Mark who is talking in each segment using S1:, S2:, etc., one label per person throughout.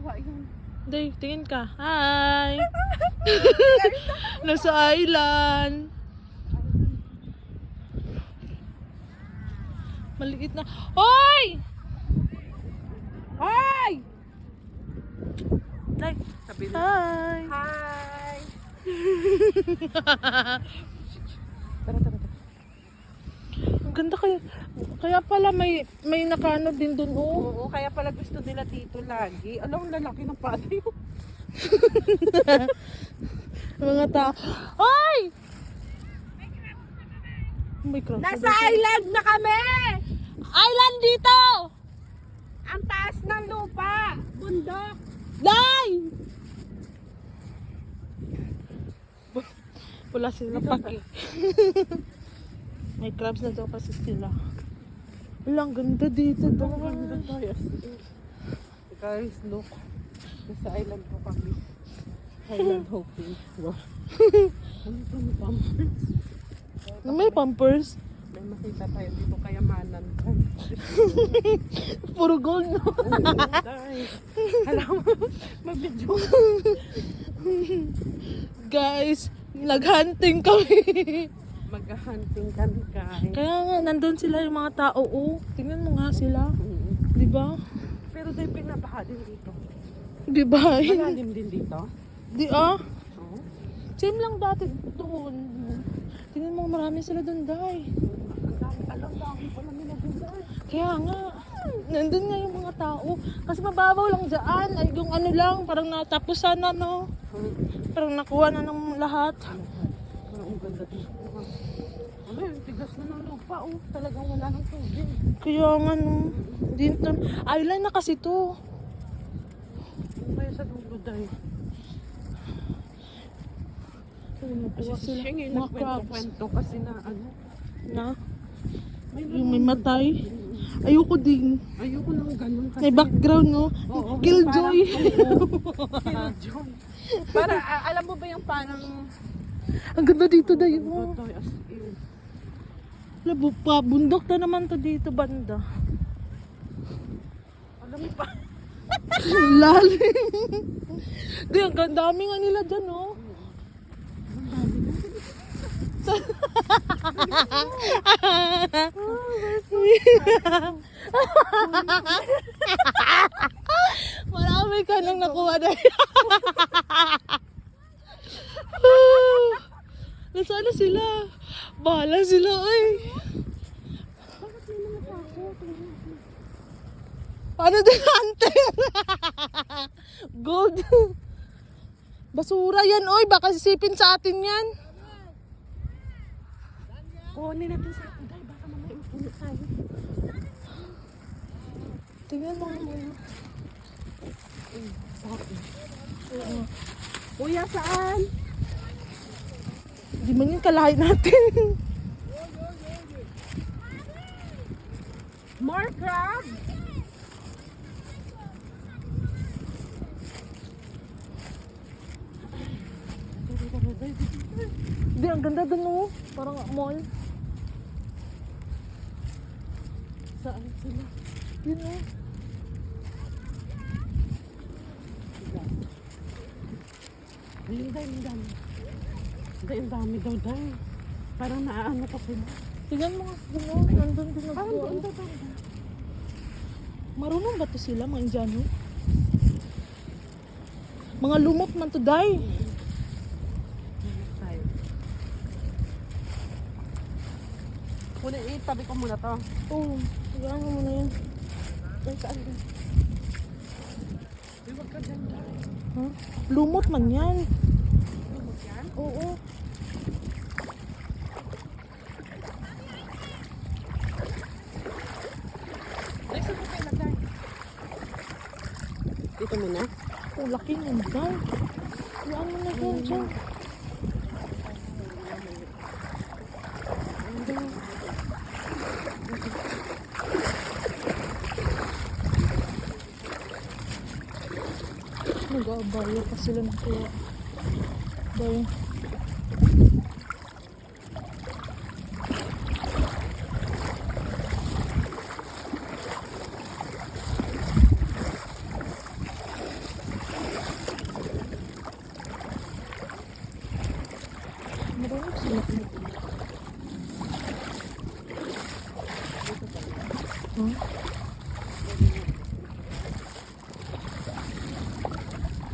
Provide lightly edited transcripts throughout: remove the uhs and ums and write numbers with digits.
S1: baba yun.
S2: Day, tingin ka. Hi! Nasa island. Maliit na. Hoy!
S1: Hi!
S2: Day,
S1: Sabi na.
S2: hi!
S1: Hi! Tara, tara, tara.
S2: Ang ganda kaya pala may nakano din dun, oh.
S1: Oo, kaya pala gusto nila dito lagi. Alam, ang lalaki ng pata yun.
S2: Mga tao. Hoy! May crabs.
S1: Nasa island na kami!
S2: Island dito!
S1: Ang taas ng lupa! Bundok!
S2: Day! Wala sila paki. May crabs na daw kasi sila. Wala, ang ganda dito daw.
S1: Guys, look. Nasa island po kami. Island hopping. Wow. Ano ito may pampers?
S2: May pampers.
S1: May makita tayo dito kayamanan.
S2: Puro gold, no?
S1: Guys, alam mo, mag-video.
S2: Guys, naghunting kami.
S1: Mag-hunting kami, guys.
S2: Kaya nga, nandun sila yung mga tao. Oh, tingnan mo nga sila. Di ba?
S1: Pero dahil pinabaha din dito.
S2: Di ba?
S1: Malalim din dito.
S2: Di ah?
S1: Oo.
S2: Same lang dati doon. Tingnan mo, marami sila doon, Day.
S1: Alam pala nila din dahil.
S2: Kaya nga, nandun nga yung mga tao. Kasi mababaw lang dyan. Ay, yung ano lang, parang natapusan na, no? Parang nakuha na ng lahat.
S1: Ang ganda dito. Ano yung tigas na ng lupa, oh. Talagang wala ng tubig.
S2: Kaya nga, no? Dito, island na kasi to.
S1: Ano kaya sa dulo dahil?
S2: Nakuha
S1: Kasi
S2: sila,
S1: siya yung
S2: mga crabs.
S1: nagkwento-kwento kasi na ano.
S2: Na? Yung may matay. Ayoko din.
S1: Ayoko nang ganun kasi.
S2: May background, no?
S1: Oo,
S2: Killjoy.
S1: Killjoy. Para, alam mo ba yung parang
S2: Ang ganda dito, Day. Oh.
S1: Totoy as in.
S2: Labo pa, bundok na naman to dito, banda.
S1: Alam mo pa.
S2: Lalim. Di, ang dami nga nila dyan, oh. Marami ka nang nakuha na. Nasaan na sila? Bahala sila, ay. Ano din hunter? Gold. Basura yan, oy. Baka sisipin sa atin yan.
S1: Kunin natin sa akin dahil baka mamaya mapunit tayo.
S2: Tingnan mo.
S1: Kuya, saan?
S2: Hindi man yung kalahay natin.
S1: More crab?
S2: Hindi, ang ganda dun, oh. Parang mall.
S1: Saan sila?
S2: Yun, oh.
S1: Ayun dahil, ang dami. Dahil ang dami daw dahil. Parang naaano pa sila.
S2: Tingnan mo nga, dun, oh. Nandun din
S1: Parang
S2: nagbuo.
S1: doon daw daw.
S2: Marunong ba to sila, mga Indiano? Mga lumot man to, Day.
S1: Tayo. Kunin, itabi ko muna to.
S2: Oo, hayaan mo muna yan.
S1: Ay, saan din? Ay, wag ka dyan dahil.
S2: Huh? Lumot man yan.
S1: Lumot yan?
S2: Oo.
S1: Ay, saan ko kayo lagay? Dito muna?
S2: Oh, laki ng Day. Hayaan mo na yan dyan. Nag-aabayo pa sila ng kuya. Dahil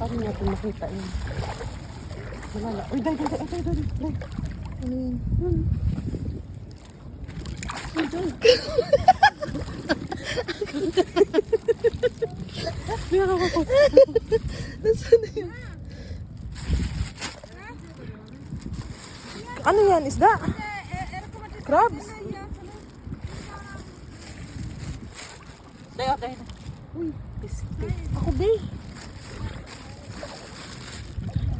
S1: Paano natin makita yun? Wala. Uy, day.
S2: Ano yun?
S1: Meron ako.
S2: Nasaan na yun? Ano yan? Isda? Crabs?
S1: Day. Uy, pisti.
S2: Ako ba?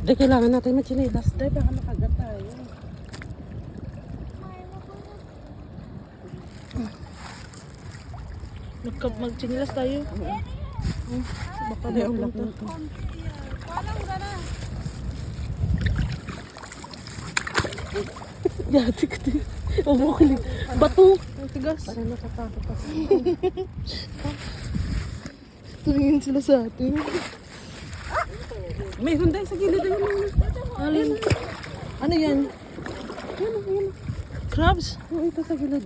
S1: Day, kailangan natin machinelas. Day, baka makagat tayo.
S2: Magchinilas tayo. Baka
S1: Day,
S2: may
S1: ang
S2: punta.
S1: laki.
S2: Yati ka din. Umukilig. Bato. Ang tigas.
S1: Parang natatakot ako.
S2: Tumingin sila sa atin.
S1: Mayroon day sa gilid. Ayun.
S2: Alin? Ano yan?
S1: Ayun.
S2: Crabs?
S1: Oo, ito sa gilid.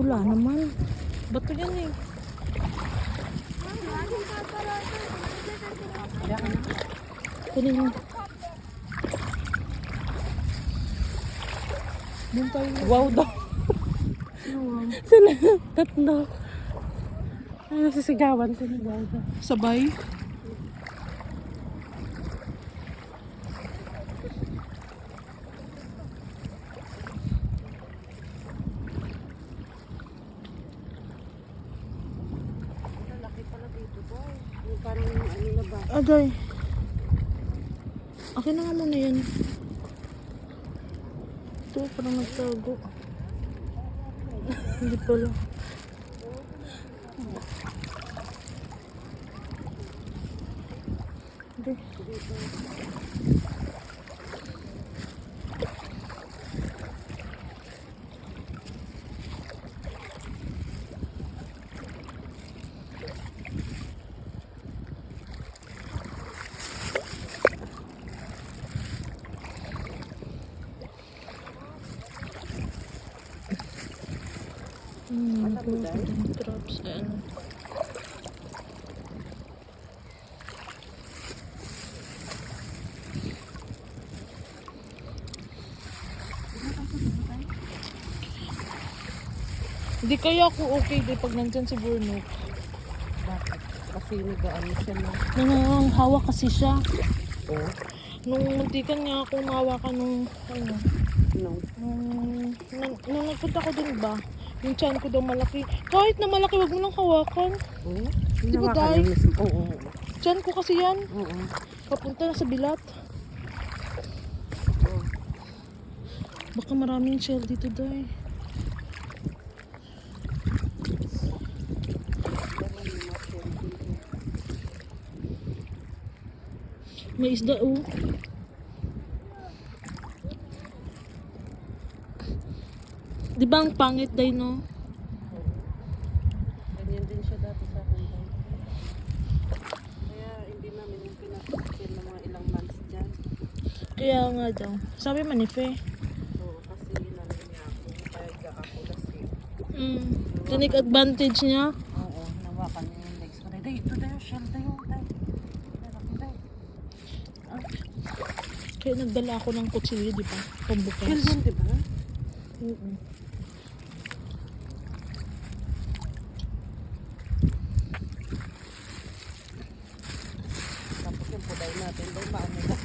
S2: Wala naman. Bato yan eh. Kunin mo. Doon tayo.
S1: Wow daw.
S2: Wow.
S1: Sila, tatlo. Ay, nasisigawan ko na wow daw.
S2: Sabay.
S1: Laki pala dito ba? Parang ano na ba?
S2: Agay. Akin na nga muna yan. Ito, parang nagtago. Hindi pala. Hindi. Traps and hindi kaya ako okay di pag nandyan si Burnok.
S1: Bakit? Kasi nag-ano siya na.
S2: Nanganghawak kasi siya.
S1: Oo.
S2: Nung muntikan niya ako mahawakan nung ano,
S1: No.
S2: nung nagpunta ko dun ba, yung tiyan ko daw malaki. Kahit na malaki, wag mo lang hawakan.
S1: Oo.
S2: Di ba,
S1: Hinawakan
S2: Day?
S1: niya mismo. Oo.
S2: Tiyan ko kasi yan.
S1: Oo.
S2: Papunta na sa bilat. Baka maraming shell dito, Day. May isda, oh. Di ba ang pangit, Day, no?
S1: Ganyan din siya dati sa akin. Day. Kaya hindi namin yung pinasukin ng mga ilang months dyan.
S2: Kaya nga daw. Sabi manife.
S1: Oo, kasi inano niya ako. Kaya kakakulas eh.
S2: Tinik advantage niya.
S1: Oo, nawakan niya yung legs ko. Day, ito tayo, shell tayo. Day. Day.
S2: Kaya nagdala ako ng kutsilyo, di ba? Pambukas.
S1: Shell yan, di ba?
S2: Oo.
S1: Tapos yung puday natin, Day, maano ba?